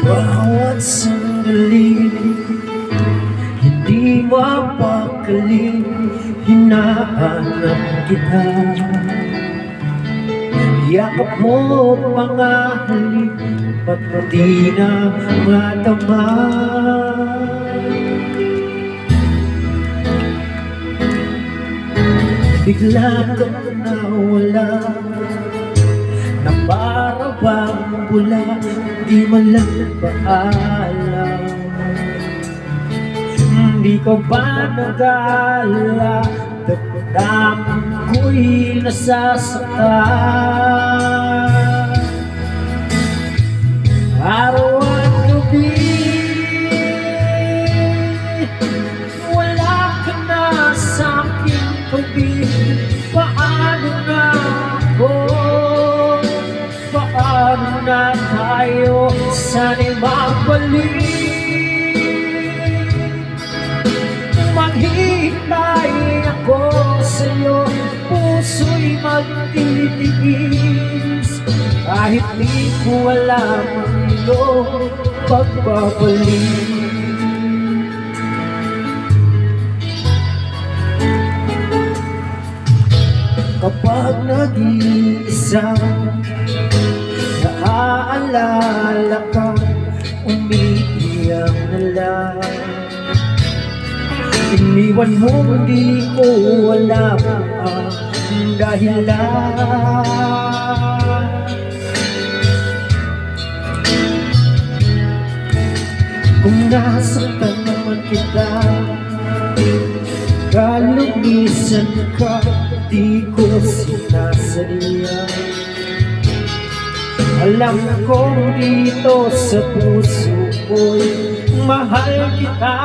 Bawat sandali, hindi mapakali, hinahanap kita. Yakap mo mga halik, ba't di na matama? Bigla kang nawala, na para bang bula, di man lang paalam. Di ko ba nag-aalala, damdamin ko'y nasasaktan. Araw at gabi, wala ka na sa'king pag-ibig. Paano na ako? Paano na tayo? Sana'y magbalik. Maghihintay ako sa'yo, puso'y magtitiis. Kahit di ko alam ang iyong pagbabalik. Kapag nag-iisa, naaalala ka, umiiyak na lang. Iniwan mo, di ko alam ang dahilan. Kung nasaktan naman kita, kalumisan ka, di ko sinasadya. Alam kong dito sa puso ko'y mahal kita.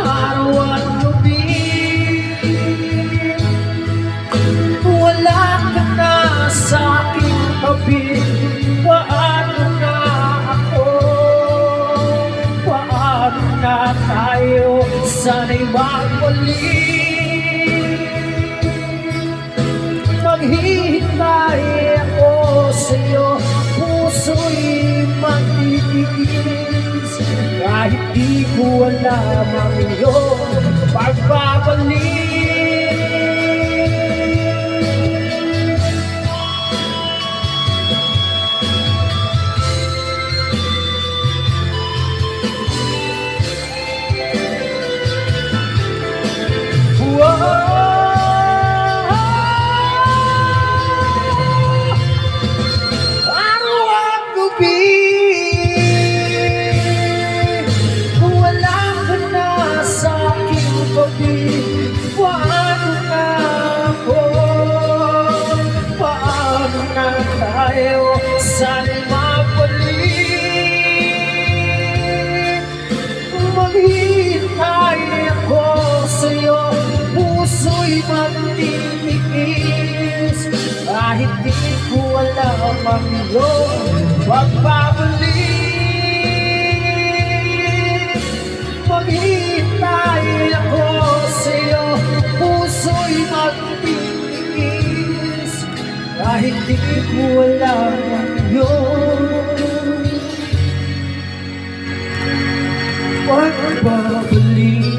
Araw at gabi, wala ka na sa'king tabi. Paano na ako? Paano na tayo? Sana'y magbalik. Maghihintay ako sa'yo, puso'y magtitiis. Kahit di ko alam ang iyong pagbabalik. Paano na ako? Paano na tayo? Sana'y magbalik. Maghihintay ako sa'yo, puso'y magtitiis. Kahit di ko alam ang iyong pagbabalik. Maghihintay ako sa'yo, puso'y magtitiis. Kahit di ko alam ang iyong pagbabalik.